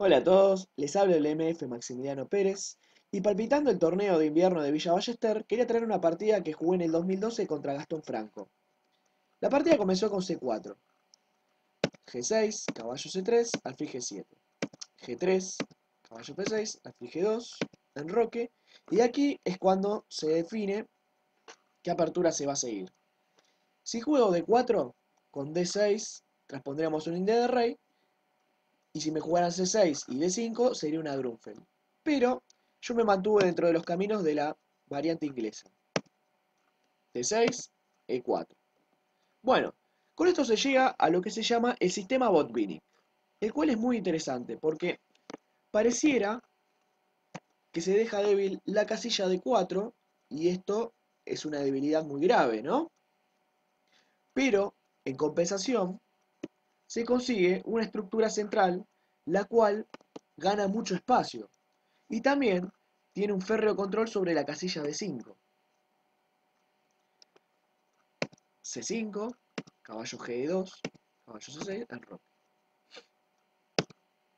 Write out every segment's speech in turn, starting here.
Hola a todos, les habla el MF Maximiliano Pérez y palpitando el torneo de invierno de Villa Ballester, quería traer una partida que jugué en el 2012 contra Gastón Franco. La partida comenzó con C4, G6, caballo C3, alfil G7, G3, caballo P6, alfil G2, enroque, y aquí es cuando se define qué apertura se va a seguir. Si juego D4, con D6 transpondríamos un inde de rey, y si me jugaran C6 y D5 sería una Grunfeld. Pero yo me mantuve dentro de los caminos de la variante inglesa. D6, E4. Bueno, con esto se llega a lo que se llama el sistema Botvinnik, el cual es muy interesante porque pareciera que se deja débil la casilla de 4 y esto es una debilidad muy grave, ¿no? Pero, en compensación, se consigue una estructura central la cual gana mucho espacio y también tiene un férreo control sobre la casilla de 5. C5, caballo G2, caballo C6, enroque.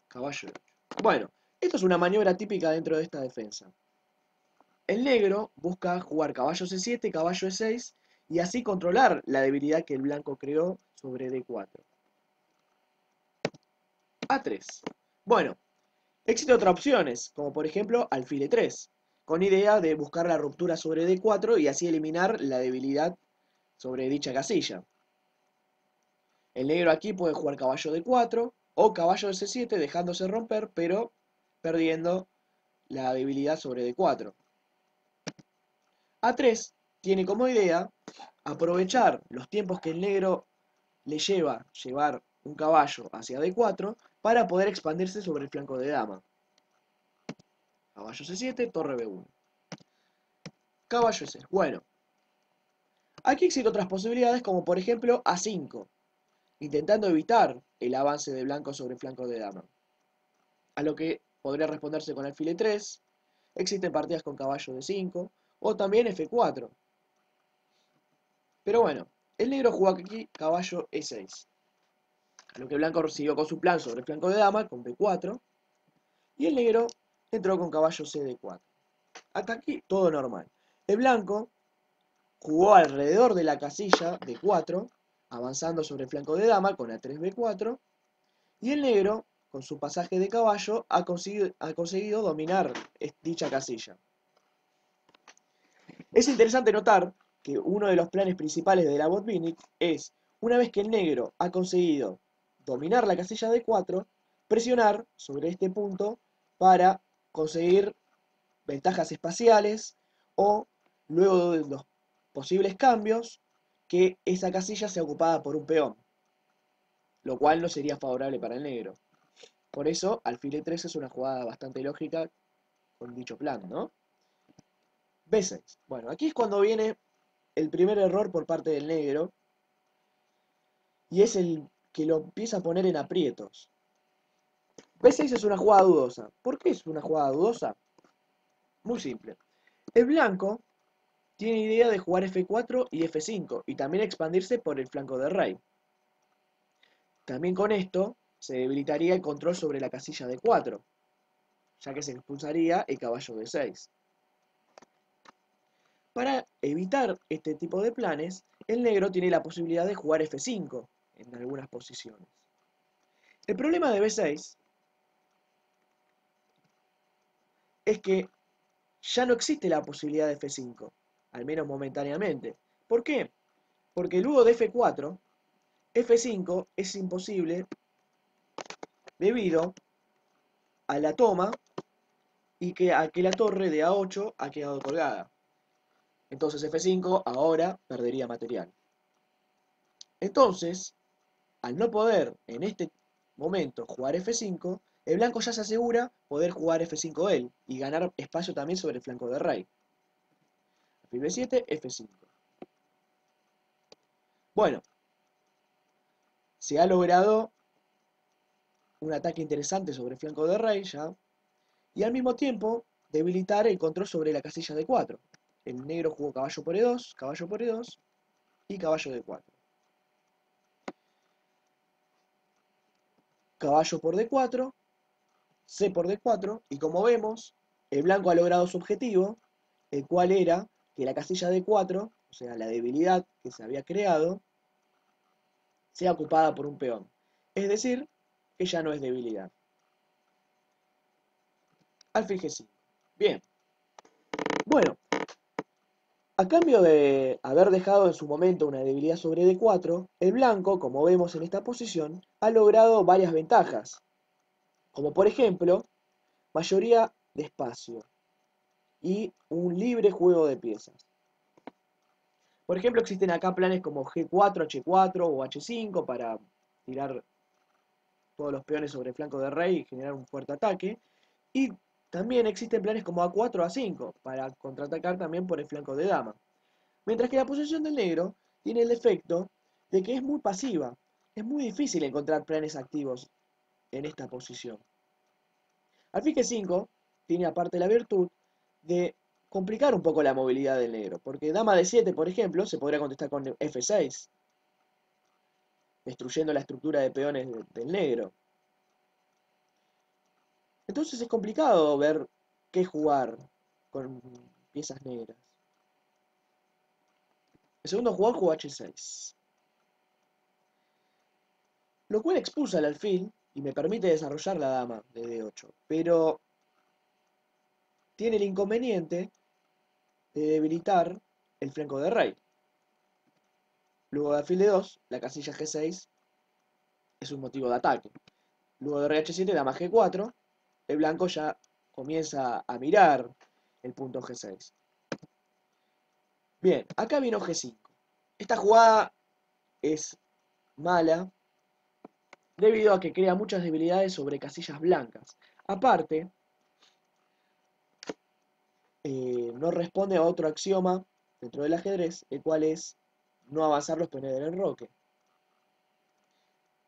Caballo E8. Bueno, esto es una maniobra típica dentro de esta defensa. El negro busca jugar caballo C7, caballo E6 y así controlar la debilidad que el blanco creó sobre D4. A3. Bueno, existen otras opciones, como por ejemplo alfil E3, con idea de buscar la ruptura sobre D4 y así eliminar la debilidad sobre dicha casilla. El negro aquí puede jugar caballo D4 o caballo de C7 dejándose romper, pero perdiendo la debilidad sobre D4. A3 tiene como idea aprovechar los tiempos que el negro le lleva llevar un caballo hacia D4 para poder expandirse sobre el flanco de dama. Caballo C7, torre B1. Caballo E6. Bueno, aquí existen otras posibilidades como por ejemplo A5, intentando evitar el avance de blanco sobre el flanco de dama. A lo que podría responderse con alfil E3, existen partidas con caballo D5 o también F4. Pero bueno, el negro jugó aquí caballo E6. A lo que blanco siguió con su plan sobre el flanco de dama con B4 y el negro entró con caballo CD4. Hasta aquí todo normal. El blanco jugó alrededor de la casilla D4, avanzando sobre el flanco de dama con A3B4 y el negro con su pasaje de caballo ha conseguido dominar dicha casilla. Es interesante notar que uno de los planes principales de la Botvinnik es, una vez que el negro ha conseguido dominar la casilla de 4, presionar sobre este punto para conseguir ventajas espaciales o, luego de los posibles cambios, que esa casilla sea ocupada por un peón, lo cual no sería favorable para el negro. Por eso, alfil E3 es una jugada bastante lógica con dicho plan, ¿no? B6. Bueno, aquí es cuando viene el primer error por parte del negro y es el que lo empieza a poner en aprietos. B6 es una jugada dudosa. ¿Por qué es una jugada dudosa? Muy simple. El blanco tiene idea de jugar F4 y F5 y también expandirse por el flanco de rey. También con esto se debilitaría el control sobre la casilla de 4, ya que se expulsaría el caballo de 6. Para evitar este tipo de planes, el negro tiene la posibilidad de jugar F5 en algunas posiciones. El problema de B6 es que ya no existe la posibilidad de F5, al menos momentáneamente. ¿Por qué? Porque luego de F4, F5 es imposible debido a la toma y a que la torre de A8 ha quedado colgada. Entonces F5 ahora perdería material. Entonces, al no poder en este momento jugar F5, el blanco ya se asegura poder jugar F5 él y ganar espacio también sobre el flanco de rey. Alfil B7, F5. Bueno, se ha logrado un ataque interesante sobre el flanco de rey ya, y al mismo tiempo debilitar el control sobre la casilla de 4. El negro jugó caballo por E2, caballo por E2 y caballo de 4. Caballo por D4 C por D4, y como vemos, el blanco ha logrado su objetivo, el cual era que la casilla D4, o sea, la debilidad que se había creado, sea ocupada por un peón. Es decir, que ya no es debilidad. Alfil G5. Bien. Bueno, a cambio de haber dejado en su momento una debilidad sobre D4, el blanco, como vemos en esta posición, ha logrado varias ventajas, como por ejemplo, mayoría de espacio y un libre juego de piezas. Por ejemplo, existen acá planes como G4, H4 o H5 para tirar todos los peones sobre el flanco de rey y generar un fuerte ataque. Y también existen planes como A4 o A5 para contraatacar también por el flanco de dama. Mientras que la posición del negro tiene el defecto de que es muy pasiva. Es muy difícil encontrar planes activos en esta posición. Alfil G5 tiene aparte la virtud de complicar un poco la movilidad del negro, porque dama de 7, por ejemplo, se podría contestar con F6, destruyendo la estructura de peones del negro. Entonces es complicado ver qué jugar con piezas negras. El segundo jugador jugó H6, lo cual expulsa al alfil y me permite desarrollar la dama de D8, pero tiene el inconveniente de debilitar el flanco de rey. Luego de alfil D2, la casilla G6 es un motivo de ataque. Luego de rey H7, dama G4, el blanco ya comienza a mirar el punto G6. Bien, acá vino G5. Esta jugada es mala debido a que crea muchas debilidades sobre casillas blancas. Aparte, no responde a otro axioma dentro del ajedrez, el cual es no avanzar los peones del enroque.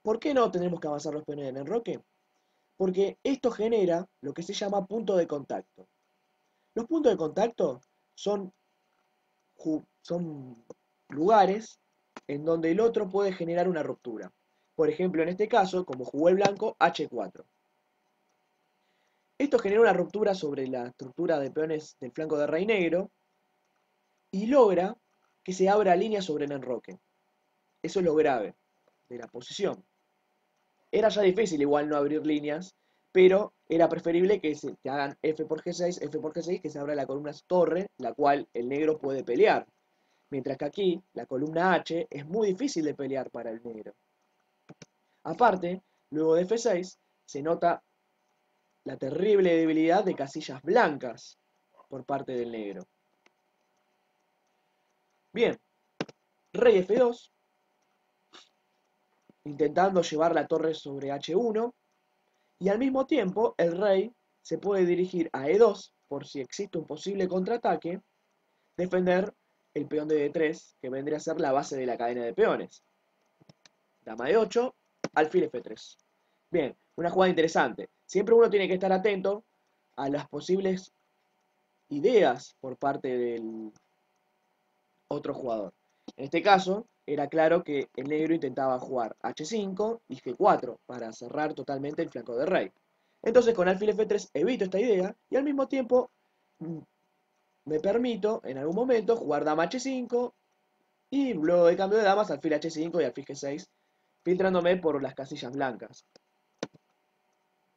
¿Por qué no tenemos que avanzar los peones del enroque? Porque esto genera lo que se llama punto de contacto. Los puntos de contacto son lugares en donde el otro puede generar una ruptura. Por ejemplo, en este caso, como jugó el blanco, H4. Esto genera una ruptura sobre la estructura de peones del flanco de rey negro y logra que se abra línea sobre el enroque. Eso es lo grave de la posición. Era ya difícil igual no abrir líneas, pero era preferible que hagan F por G6, F por G6, que se abra la columna torre, la cual el negro puede pelear. Mientras que aquí, la columna H es muy difícil de pelear para el negro. Aparte, luego de F6, se nota la terrible debilidad de casillas blancas por parte del negro. Bien, rey F2, intentando llevar la torre sobre H1, y al mismo tiempo el rey se puede dirigir a E2 por si existe un posible contraataque, defender el peón de D3, que vendría a ser la base de la cadena de peones. Dama de 8, alfil F3. Bien, una jugada interesante. Siempre uno tiene que estar atento a las posibles ideas por parte del otro jugador. En este caso, era claro que el negro intentaba jugar H5 y G4 para cerrar totalmente el flanco de rey. Entonces con alfil F3 evito esta idea y al mismo tiempo me permito en algún momento jugar dama H5 y luego de cambio de damas alfil H5 y alfil G6, filtrándome por las casillas blancas.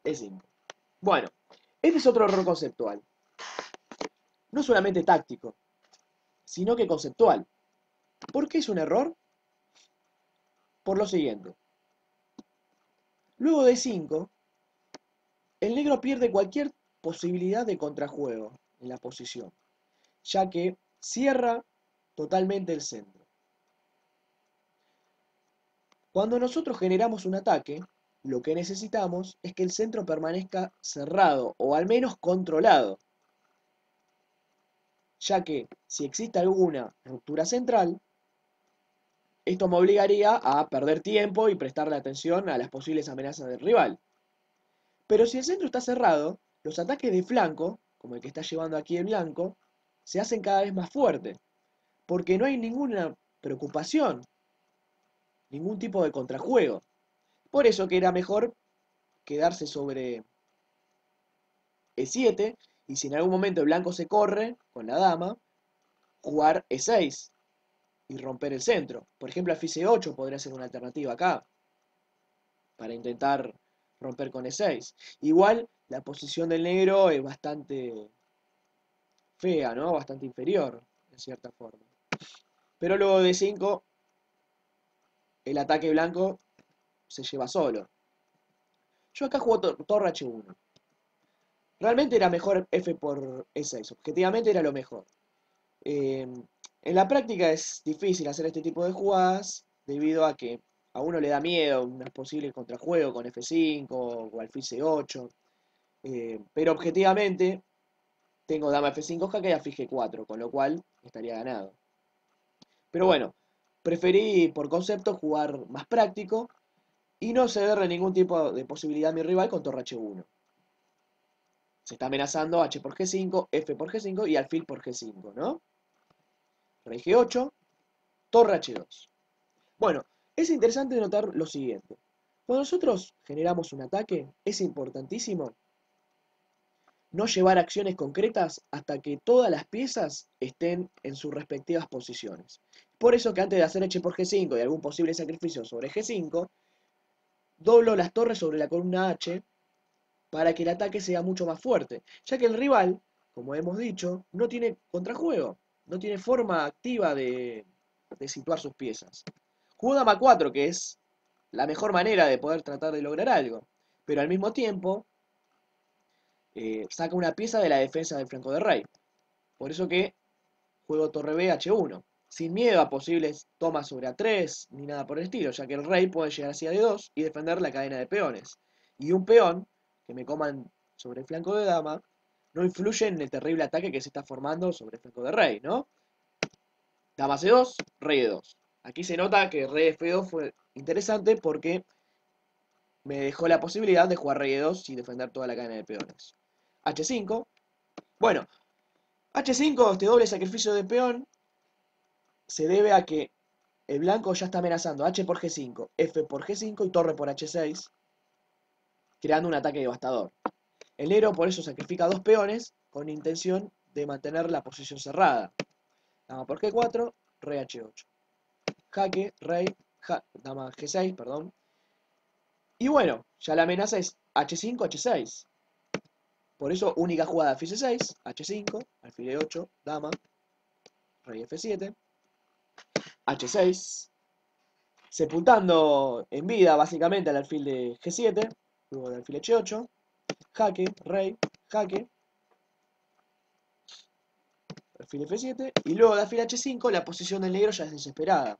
E5. Bueno, este es otro error conceptual. No solamente táctico, sino que conceptual. ¿Por qué es un error? Por lo siguiente. Luego de 5, el negro pierde cualquier posibilidad de contrajuego en la posición, ya que cierra totalmente el centro. Cuando nosotros generamos un ataque, lo que necesitamos es que el centro permanezca cerrado o al menos controlado, ya que si existe alguna ruptura central, esto me obligaría a perder tiempo y prestarle atención a las posibles amenazas del rival. Pero si el centro está cerrado, los ataques de flanco, como el que está llevando aquí el blanco, se hacen cada vez más fuertes, porque no hay ninguna preocupación, ningún tipo de contrajuego. Por eso que era mejor quedarse sobre E7, y si en algún momento el blanco se corre con la dama, jugar E6 y romper el centro. Por ejemplo, alfil C8 podría ser una alternativa acá, para intentar romper con E6. Igual, la posición del negro es bastante fea, ¿no? Bastante inferior, en cierta forma. Pero luego de 5, el ataque blanco se lleva solo. Yo acá juego torre H1. Realmente era mejor F por E6. Objetivamente era lo mejor. En la práctica es difícil hacer este tipo de jugadas debido a que a uno le da miedo un posible contrajuego con F5 o alfil C8. Pero objetivamente tengo dama F5 jaque y alfil G4, con lo cual estaría ganado. Pero bueno, preferí por concepto jugar más práctico y no cederle ningún tipo de posibilidad a mi rival con torre H1. Se está amenazando H por G5, F por G5 y alfil por G5, ¿no? Rey G8, torre H2. Bueno, es interesante notar lo siguiente. Cuando nosotros generamos un ataque, es importantísimo no llevar acciones concretas hasta que todas las piezas estén en sus respectivas posiciones. Por eso que antes de hacer H por G5 y algún posible sacrificio sobre G5, doblo las torres sobre la columna H para que el ataque sea mucho más fuerte, ya que el rival, como hemos dicho, no tiene contrajuego, no tiene forma activa de situar sus piezas. Jugó dama 4, que es la mejor manera de poder tratar de lograr algo, pero al mismo tiempo saca una pieza de la defensa del flanco de rey. Por eso que juego torre B H1, sin miedo a posibles tomas sobre A3 ni nada por el estilo, ya que el rey puede llegar hacia D2 y defender la cadena de peones. Y un peón que me coman sobre el flanco de dama no influye en el terrible ataque que se está formando sobre el flanco de rey, ¿no? Dama C2, rey E2. Aquí se nota que rey F2 fue interesante porque me dejó la posibilidad de jugar rey E2 y defender toda la cadena de peones. H5. Bueno, H5, este doble sacrificio de peón, se debe a que el blanco ya está amenazando H por G5, F por G5 y torre por H6, creando un ataque devastador. El negro por eso sacrifica dos peones con intención de mantener la posición cerrada. Dama por G4, rey H8. Jaque, rey, dama G6, perdón. Y bueno, ya la amenaza es H5, H6. Por eso, única jugada alfil C6, H5, alfil E8, dama, rey F7, H6, sepultando en vida básicamente al alfil de G7, luego del alfil H8, jaque, rey, jaque, alfil F7, y luego de alfil H5 la posición del negro ya es desesperada,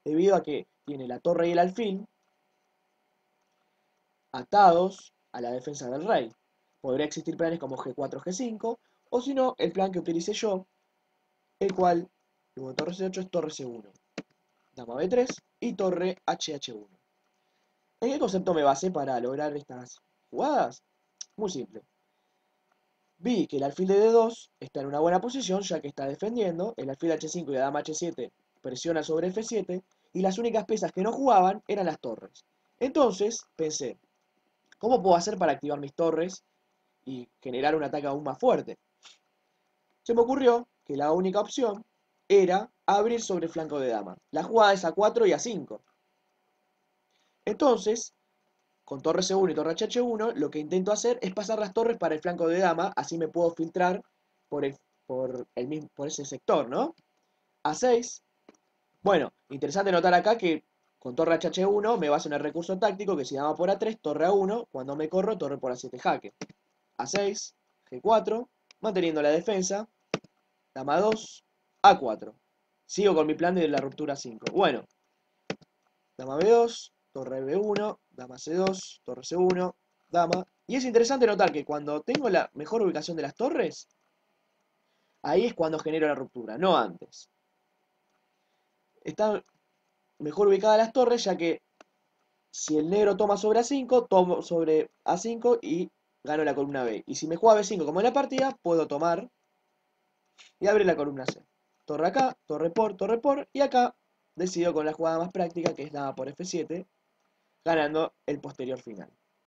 debido a que tiene la torre y el alfil atados a la defensa del rey. Podría existir planes como G4, G5, o si no, el plan que utilicé yo, el cual, luego de torre C8 es torre C1, dama B3 y torre HH1. ¿En qué concepto me basé para lograr estas jugadas? Muy simple. Vi que el alfil de D2 está en una buena posición ya que está defendiendo, el alfil H5 y la dama H7 presiona sobre F7 y las únicas piezas que no jugaban eran las torres. Entonces pensé, ¿cómo puedo hacer para activar mis torres y generar un ataque aún más fuerte? Se me ocurrió que la única opción era abrir sobre el flanco de dama. La jugada es A4 y A5. Entonces, con torre C1 y torre HH1, lo que intento hacer es pasar las torres para el flanco de dama, así me puedo filtrar por ese sector, ¿no? A6. Bueno, interesante notar acá que con torre HH1 me baso en el recurso táctico que si dama por A3, torre A1, cuando me corro, torre por A7 jaque. A6, G4, manteniendo la defensa, dama 2, A4. Sigo con mi plan de la ruptura 5. Bueno, dama B2, torre B1, dama C2, torre C1, dama. Y es interesante notar que cuando tengo la mejor ubicación de las torres, ahí es cuando genero la ruptura, no antes. Están mejor ubicadas las torres ya que si el negro toma sobre A5, tomo sobre A5 y gano la columna B. Y si me juega B5 como en la partida, puedo tomar y abrir la columna C. Torre acá, torre por, y acá decido con la jugada más práctica que es dama por F7, ganando el posterior final.